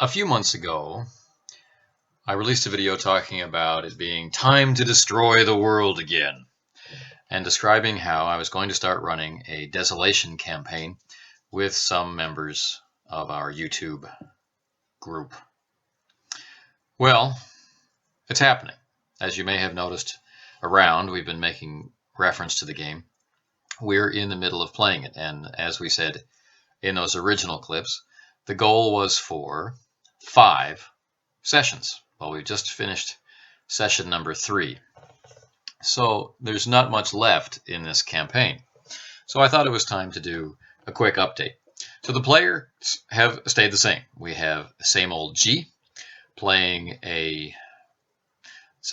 A few months ago, I released a video talking about it being time to destroy the world again, and describing how I was going to start running a Desolation campaign with some members of our YouTube group. Well, it's happening. As you may have noticed around, we've been making reference to the game. We're in the middle of playing it, and as we said in those original clips, the goal was for 5 sessions. Well, we've just finished session number 3. So there's not much left in this campaign. So I thought it was time to do a quick update. So the players have stayed the same. We have the same old G playing a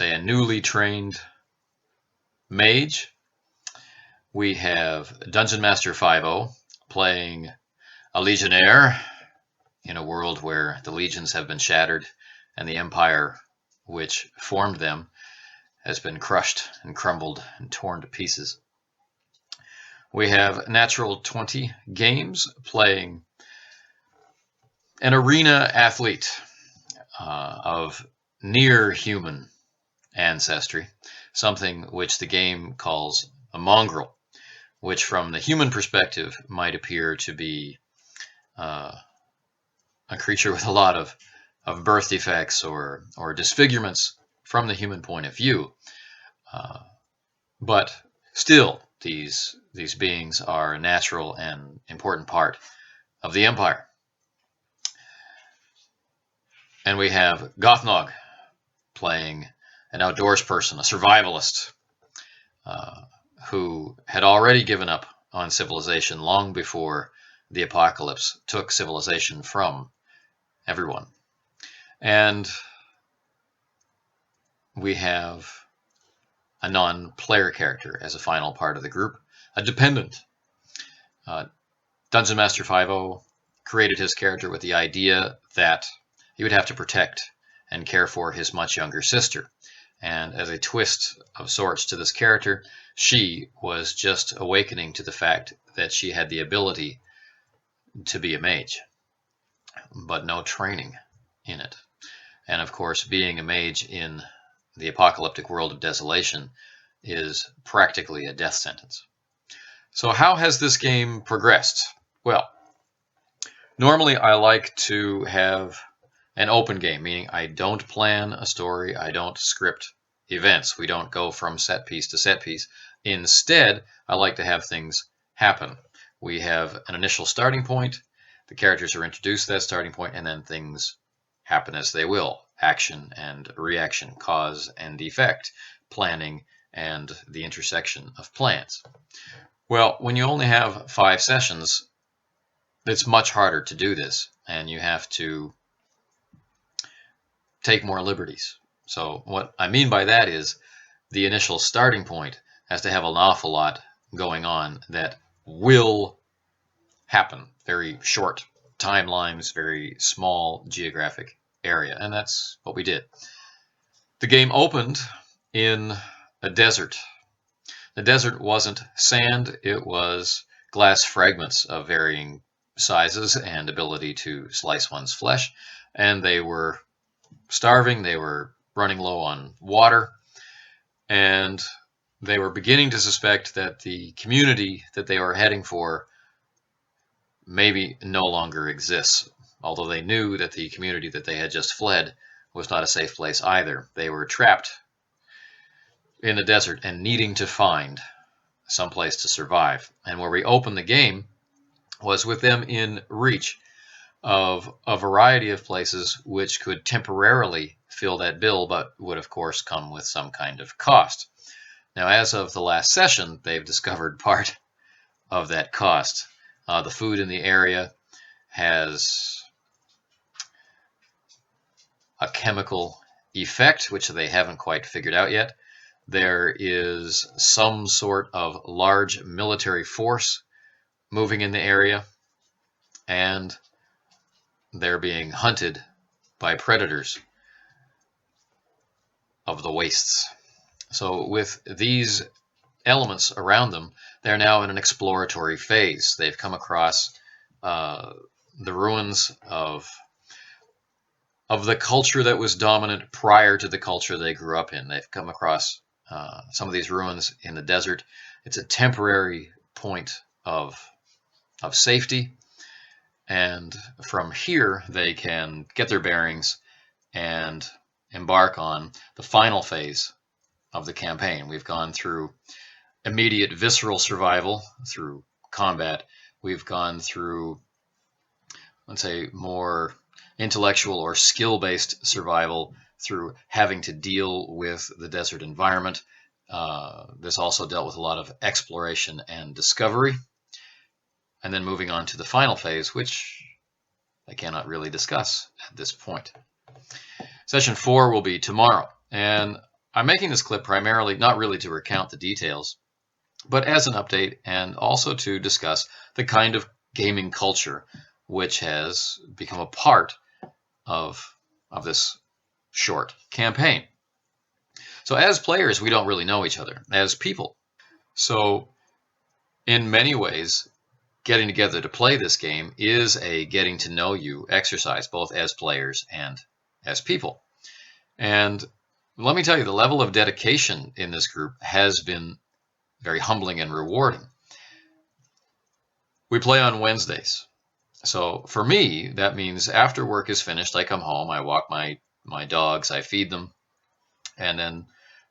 newly trained mage. We have Dungeon Master 5.0 playing a legionnaire in a world where the legions have been shattered and the empire which formed them has been crushed and crumbled and torn to pieces. We have Natural 20 Games playing an arena athlete of near human ancestry, something which the game calls a mongrel, which from the human perspective might appear to be a creature with a lot of birth defects or disfigurements from the human point of view. But still, these beings are a natural and important part of the Empire. And we have Gothnog playing an outdoors person, a survivalist, who had already given up on civilization long before the apocalypse took civilization from everyone. And we have a non-player character as a final part of the group, a dependent. Dungeon Master 5.0 created his character with the idea that he would have to protect and care for his much younger sister. And as a twist of sorts to this character, she was just awakening to the fact that she had the ability to be a mage, but no training in it. And of course, being a mage in the apocalyptic world of Desolation is practically a death sentence. So how has this game progressed? Well, normally I like to have an open game, meaning I don't plan a story, I don't script events, we don't go from set piece to set piece. Instead, I like to have things happen. We have an initial starting point, the characters are introduced to that starting point, and then things happen as they will. Action and reaction, cause and effect, planning and the intersection of plans. Well, when you only have 5 sessions, it's much harder to do this, and you have to take more liberties. So what I mean by that is the initial starting point has to have an awful lot going on that will happen. Very short timelines, very small geographic area, and that's what we did. The game opened in a desert. The desert wasn't sand, it was glass fragments of varying sizes and ability to slice one's flesh, and they were starving, they were running low on water, and they were beginning to suspect that the community that they were heading for maybe no longer exists, although they knew that the community that they had just fled was not a safe place either. They were trapped in the desert and needing to find some place to survive. And where we opened the game was with them in reach of a variety of places which could temporarily fill that bill, but would of course come with some kind of cost. Now, as of the last session, they've discovered part of that cost. The food in the area has a chemical effect, which they haven't quite figured out yet. There is some sort of large military force moving in the area, and they're being hunted by predators of the wastes. So with these elements around them, they're now in an exploratory phase. They've come across the ruins of of the culture that was dominant prior to the culture they grew up in. They've come across some of these ruins in the desert. It's a temporary point of safety, and from here they can get their bearings and embark on the final phase of the campaign. We've gone through immediate visceral survival through combat. We've gone through, let's say, more intellectual or skill-based survival through having to deal with the desert environment. This also dealt with a lot of exploration and discovery. And then moving on to the final phase, which I cannot really discuss at this point. Session 4 will be tomorrow, and I'm making this clip primarily not really to recount the details, but as an update and also to discuss the kind of gaming culture which has become a part of this short campaign. So as players, we don't really know each other as people. So in many ways, getting together to play this game is a getting to know you exercise, both as players and as people. And let me tell you, the level of dedication in this group has been very humbling and rewarding. We play on Wednesdays. So for me, that means after work is finished, I come home, I walk my dogs, I feed them, and then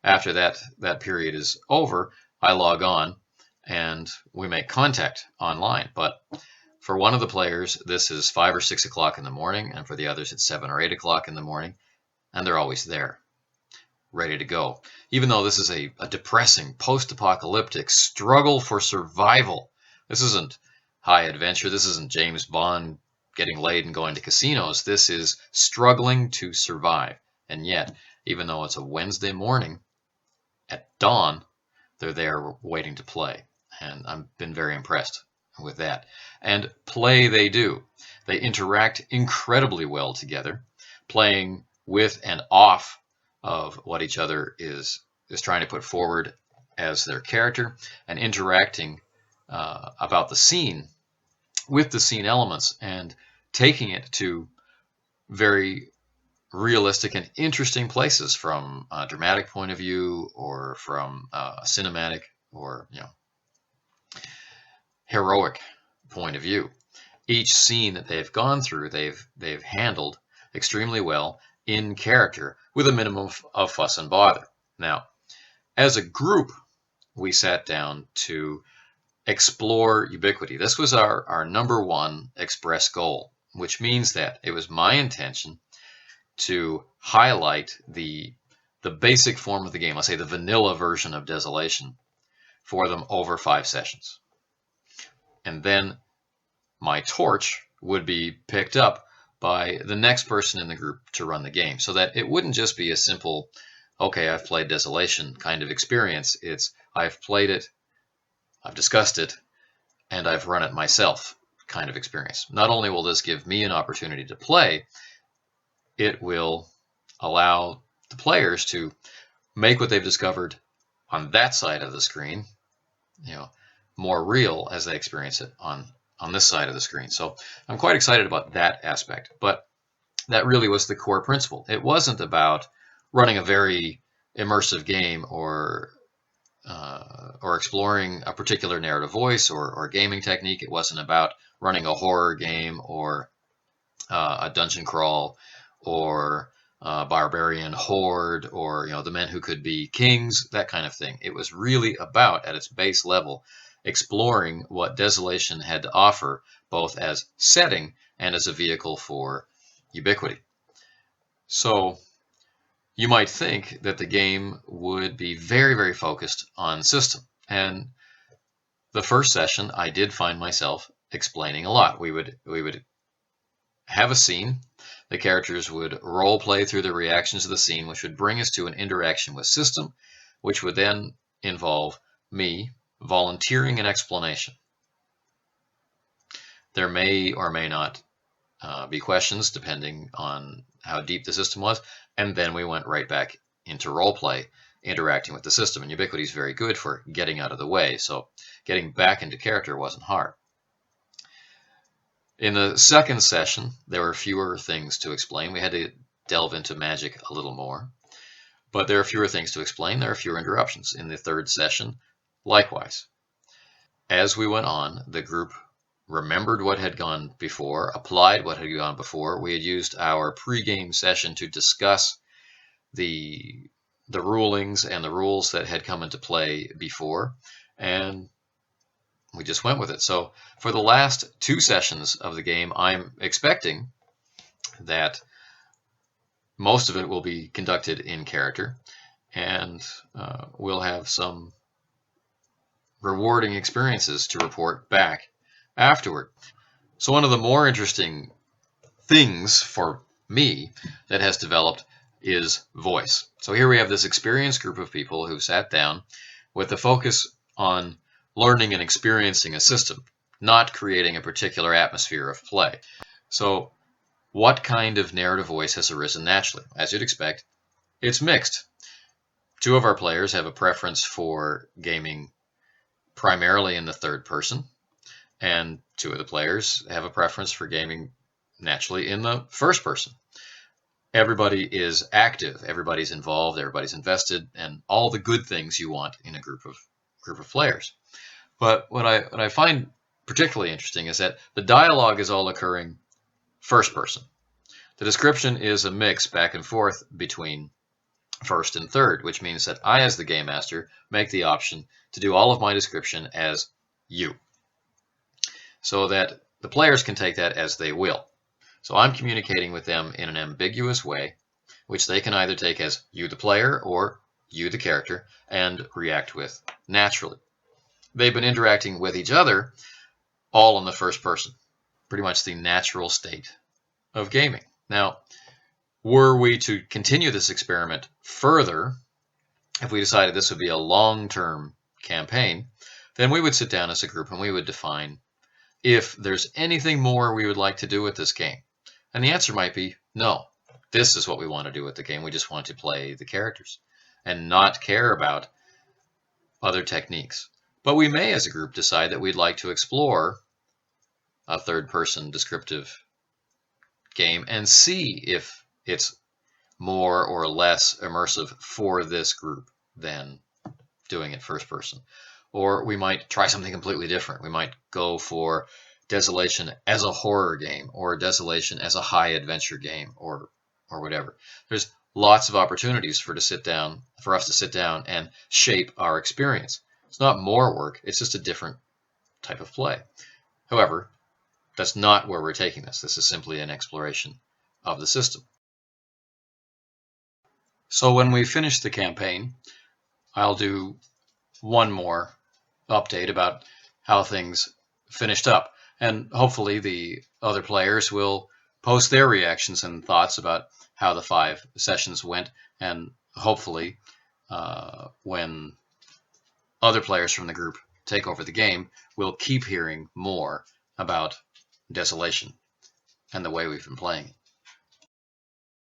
after that period is over, I log on and we make contact online. But for one of the players, this is 5 or 6 o'clock in the morning, and for the others, it's 7 or 8 o'clock in the morning, and they're always there, ready to go. Even though this is a depressing, post-apocalyptic struggle for survival. This isn't high adventure. This isn't James Bond getting laid and going to casinos. This is struggling to survive. And yet, even though it's a Wednesday morning, at dawn, they're there waiting to play. And I've been very impressed with that. And play they do. They interact incredibly well together, playing with and off of what each other is trying to put forward as their character, and interacting about the scene with the scene elements and taking it to very realistic and interesting places from a dramatic point of view, or from a cinematic or heroic point of view. Each scene that they've gone through, they've handled extremely well in character with a minimum of fuss and bother. Now, as a group, we sat down to explore ubiquity. This was our number one express goal, which means that it was my intention to highlight the basic form of the game, let's say the vanilla version of Desolation, for them over 5 sessions. And then my torch would be picked up by the next person in the group to run the game, so that it wouldn't just be a simple, okay, I've played Desolation kind of experience. It's, I've played it, I've discussed it, and I've run it myself kind of experience. Not only will this give me an opportunity to play, it will allow the players to make what they've discovered on that side of the screen, more real as they experience it on this side of the screen. So I'm quite excited about that aspect. But that really was the core principle. It wasn't about running a very immersive game or exploring a particular narrative voice or gaming technique. It wasn't about running a horror game or a dungeon crawl or barbarian horde or the men who could be kings, that kind of thing. It was really about, at its base level, exploring what Desolation had to offer, both as setting and as a vehicle for ubiquity. So you might think that the game would be very, very focused on system. And the first session, I did find myself explaining a lot. We would have a scene. The characters would role play through the reactions of the scene, which would bring us to an interaction with system, which would then involve me volunteering an explanation. There may or may not be questions depending on how deep the system was, and then we went right back into role play, interacting with the system. And Ubiquity is very good for getting out of the way, so getting back into character wasn't hard. In the second session, there were fewer things to explain. We had to delve into magic a little more. But there are fewer things to explain. There are fewer interruptions. In the third session, likewise. As we went on, the group remembered what had gone before, applied what had gone before. We had used our pre-game session to discuss the rulings and the rules that had come into play before, and we just went with it. So for the last 2 sessions of the game, I'm expecting that most of it will be conducted in character, and we'll have some rewarding experiences to report back afterward. So one of the more interesting things for me that has developed is voice. So here we have this experienced group of people who sat down with the focus on learning and experiencing a system, not creating a particular atmosphere of play. So what kind of narrative voice has arisen naturally? As you'd expect, it's mixed. 2 of our players have a preference for gaming primarily in the third person, and 2 of the players have a preference for gaming naturally in the first person. Everybody is active, everybody's involved, everybody's invested, and all the good things you want in a group of players. But what I find particularly interesting is that the dialogue is all occurring first person. The description is a mix back and forth between first and third, which means that I, as the game master, make the option to do all of my description as you, so that the players can take that as they will. So I'm communicating with them in an ambiguous way, which they can either take as you the player or you the character and react with naturally. They've been interacting with each other all in the first person, pretty much the natural state of gaming. Now, were we to continue this experiment further, if we decided this would be a long-term campaign, then we would sit down as a group and we would define if there's anything more we would like to do with this game. And the answer might be no. This is what we want to do with the game. We just want to play the characters and not care about other techniques. But we may, as a group, decide that we'd like to explore a third-person descriptive game and see if it's more or less immersive for this group than doing it first person. Or we might try something completely different. We might go for Desolation as a horror game, or Desolation as a high adventure game, or whatever. There's lots of opportunities for us to sit down and shape our experience. It's not more work, it's just a different type of play. However, that's not where we're taking this. This is simply an exploration of the system. So when we finish the campaign, I'll do one more update about how things finished up. And hopefully the other players will post their reactions and thoughts about how the 5 sessions went. And hopefully when other players from the group take over the game, we'll keep hearing more about Desolation and the way we've been playing it.